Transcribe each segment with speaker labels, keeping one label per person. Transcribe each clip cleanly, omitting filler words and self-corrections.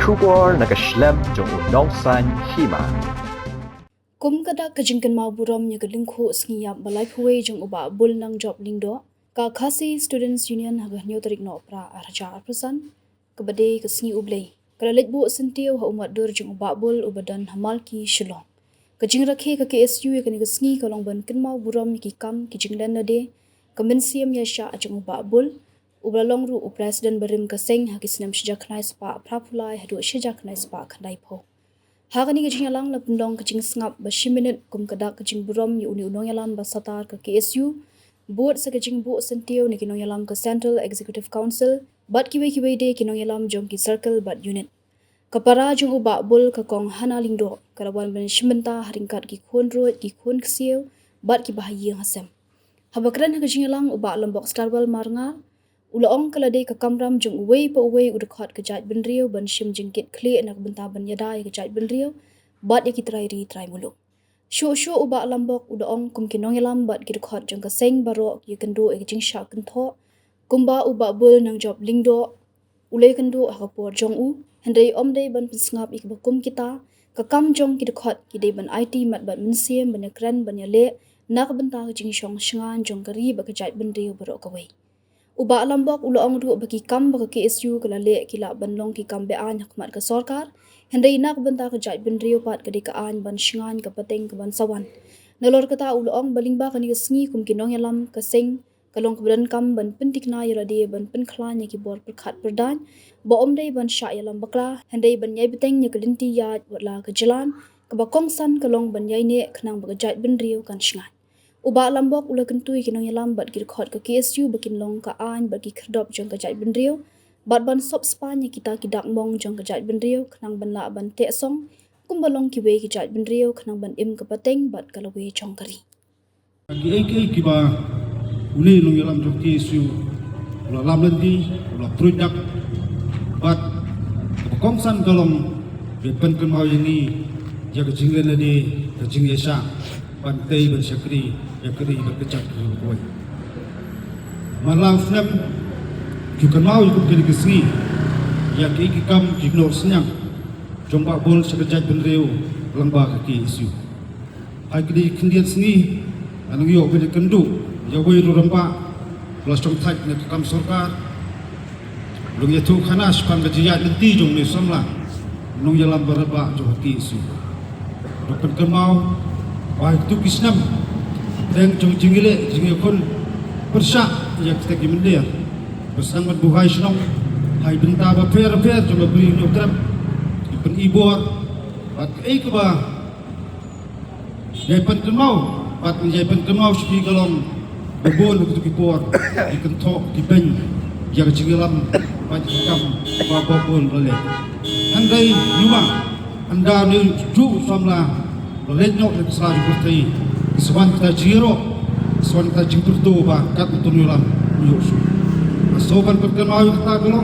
Speaker 1: Shubor nakaslem jong unong san hima.
Speaker 2: Kum kada kajingkan mau buram nya gelingkho sngiyap balai phuwe jong uba bul nang job lingdo ka khasi students union haga nyo tarik no pra arja arpusan kebade kesngi ublei kala letbu sentio ha umat dur jong uba bul ubadan hamal ki shilong kajing rakhe ka KSU ya kani kesngi kalong ban kin mau buram ki kam ki jingdan na de kemensiam ya sha jong uba bul ublalong ru president barim kaseng ha kisnam shija khnai spa prapulai hadu shija khnai spa khandai pho Hakani kajing yalang na pendong kajing sengap ba 10 minit kum kadak kajing buram yu uni unong yalam ba satar ke KSU buat sa kajing bu sentio ni kinong yalam ke Central Executive Council bat kiwe de kinong yalam jong ki circle bat unit kapara jong uba bul ka kong hana lingdo kalawan ban shimenta haringkat ki khon road ki khon ksiew bat ki bahaya hasam habakran kajing yalang uba lambok starbal marnga Ulaong kalade ka kamram jong uwei pa uwei udakhat ka jat benriu ban shim jingkit kle nak benta ban yadai ka jat benriu bat ya kitrai ri trai mulu shu uba lambok udaong kum kinong yalam bat gidakhat jong ka seng barok ye kendo e jing sha kentho kumba uba bul nang job lingdo ulei kendo ha por jong u handai omdei ban pisngap ik bakum kita ka kam jong gidakhat kidei ban IT mat bat mensiem ban kran ban yale nak benta ka jing shong shngan jong kari ba ka jat benriu barok ka wei Uba lambok ulaong ru bagi kam bagi KSU kala le kila banlong ki kam bean hakmat ka sarkar hendai nak benta ka jat benriu pat ka dekaan ban shingan ka pateng ka ban sawan nalor kata ulaong balingba kani sngi kum kinong yalam ka seng kalong ka badan kam ban pentikna yarade ban penkhlan ki bor perkhat perdan ba omdei ban sha yalam bakla hendai ban yai beteng nya kelinti ya wala ka jalan ka bakong san kalong ban yai ne khnang ba jat benriu kan shingan Uba lambok ula kentui kinong yalam bat girkhot ka KSU bakin long ka an bagi kerdop jong ka jat benriu bat ban sop spanya kita kidak mong jong ka jat benriu khnang ban la ban te song kum balong ki we ki jat benriu khnang ban im ka pateng bat kalawe chong kari
Speaker 3: ki ki ba ule long yalam jong KSU ula lam lendi ula produk bat kongsan kalong bepen kemau ini jaga jinglen di ka jing yesa pantai ban syakri yakri berkecak kuai malang snap juga mau ikut kini kesini ya ki kam jignor senyang jomba bol sekejap benreu lembah kaki isu hai kini kendian seni anu yo beli kendu ya wei ru rempa plus jong thai ne kam sarkar lung ya tu khanas pan gajiat nanti jong ni samla nung yalam berba jong kaki isu dokter kemau wah itu kisnam dan jong jingile jingikon persa yang kita gimendir bersama buhai senong hai benta ba fer jong beri nyokram ipen ibor bat ke ba jai pen kemau bat jai pen kemau spi galong bebon untuk kipor ikentok dipen yang jingilam bat kam ba bobon boleh handai nyuma anda ni ju samla boleh nyok nak selalu bertai Swan kita jiro, swan kita jingkur tu ba kat tunulam yusu. Asoban perkemau kita belum.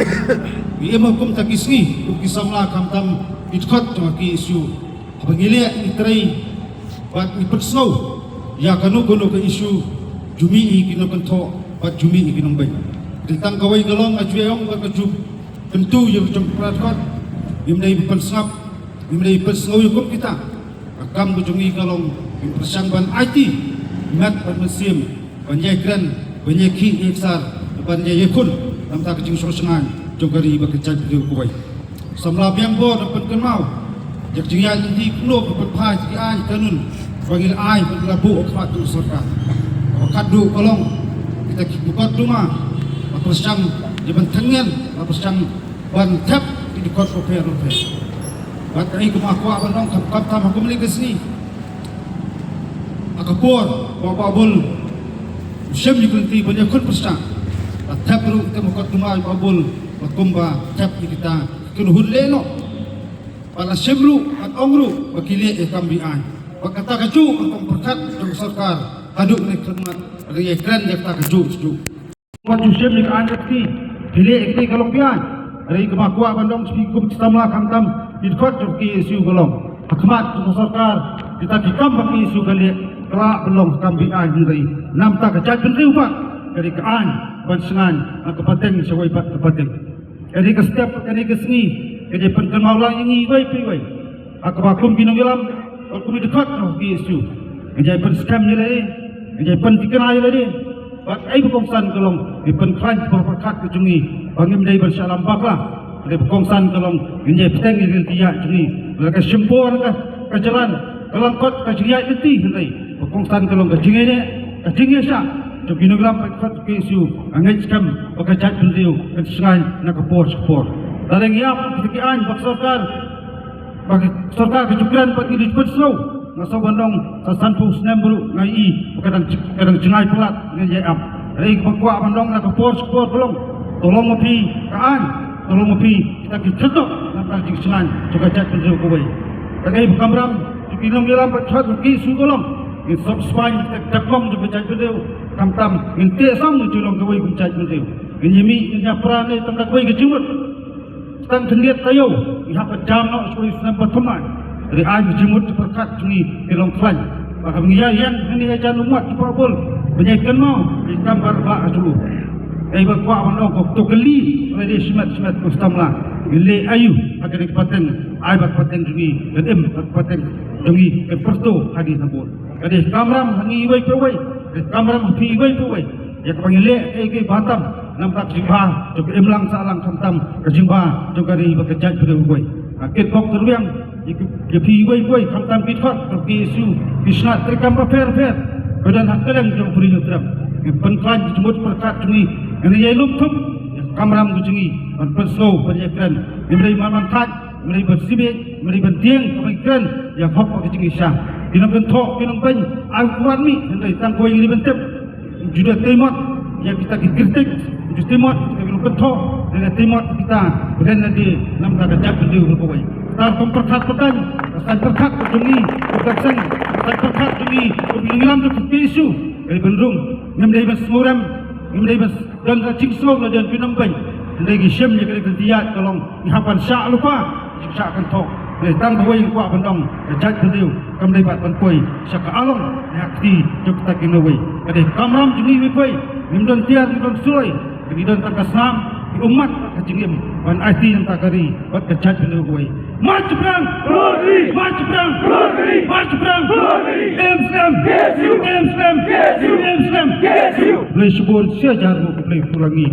Speaker 3: Ia makum tak isi, kisamla kam tam itkat jong ki isu. Abangile itrai bat ipersau. Ya kanu ke isu jumi kino kento bat jumi kino bai. Ditang kawai galong ajueong ba kaju tentu yang jong pratkat. Imdai pensap, imdai persau yukum kita. Akam kujungi galong persangban IT mat permesim banyak kran banyak ki eksar banyak yakun namta kecing sorsengan jogari bakecak di kuwai samla biang bo dapat kenau jak jingan di kuno berpai di ai kanun bagi ai berlabu akmat tu serta kadu kolong kita buka rumah persang jaban tengen persang ban tap di kot oper bat ai kumakwa bandong kap tam aku meli kesini akapor babul syam dikunti banyak kun pesta tap ru kita mukat rumah babul bakumba tap kita kunuhun leno pala syamru at ongru bakili kambian bakata kaju ang perkat ng sarkar haduk ni khidmat riya kran yakta kaju sedu paju syam ni anjati bili ekti kalongpian ri kemakwa bandong spikum samla kamtam idkot ki isu golong khidmat ng sarkar kita dikam baki isu kali kelak belum kambian diri namta kejat benriu pak dari kean bansengan ke pateng sewai pat ke pateng dari ke setiap kali ke seni jadi penkenal lang ini baik. Aku bakum kinong ilam, aku dekat kau ke isu. Jadi penskam ni lagi, jadi pendikenai lagi. Bak ai berkongsan kalong di penklan berkat kecungi, bangim dari bersalam baklah. Dari berkongsan kalong jadi peteng di tiak cungi. Mereka sempur ke jalan, kalang kot ke jingya itu nanti. Berkongsan kalong ke jingya sah. Jom kinong ilam berkat ke isu, angin skam berkat beliau ke sungai nak kapor. Darang iap ketikian bak sarkar kecukuran bagi disebut slow nasa bandong sa sanpu senembru ngai kadang jengai pelat dengan jayap dari bakwa bandong nak kapor belum tolong mapi kita kecetok nak jing sengan juga jat beliau kawai tagai bukamram kinong ilam berkat ke isu kolong in sob spine takkom juga jat beliau kamtam in tesam julong kawai kumjat beliau in yemi in prane tangdak kawai kejumut Tang terlihat tayo, ihap jam nak sekolah Islam pertemuan. Dari air jemut berkat cungi kelong klan. Maka mengiyayan ini aja umat cepat bol. Menyajikan mau Islam berbak dulu. Berkuat mandong kau tu geli oleh dia semat kustamlah. Geli ayu agar dikepateng air berkepateng cungi dan berkepateng cungi keperto hadis nabul. Jadi kamram hangi iwai pewai, kamram hati iwai pewai. Ya kepanggil ke Batam nampak jimba juga emlang salang kamtam ke jimba juga di bekerja pada ubai akit kok teruang ke ubai kamtam kitfat ke isu isnat terkam fair badan hak kadang jom beri nutram penklan jemut perkat cungi ini ya lumpup kamram cungi perslow penyekan memberi manfaat memberi bersibik memberi bentiang kemikiran yang hok ke cungi syah kinong bentok kinong pen akuan mi hendak tangkoi ini bentep juda timot yang kita kritik juda timot kita belum bentuk dengan timot kita berada di dalam kerajaan beliau berkawai kita memperkat petang asan perkat kecungi berkaksan asan perkat kecungi berbilang ke isu dari bendung memilih bersemuram memilih dan racing slow dan pinampai dan lagi syam yang kita tiap tolong ihapan syak lupa syak akan tok dari tang bawai yang kuat bendong kerajaan beliau kami dapat penpoi syak along yakti jok kita kinawai jadi kamram juni wipai nimdan tiar nimdan sulai nimdan takasam umat kecingim ban IT yang takari buat kerajaan beliau kuai maju perang maju perang Islam boleh sebut sejarah boleh pulangi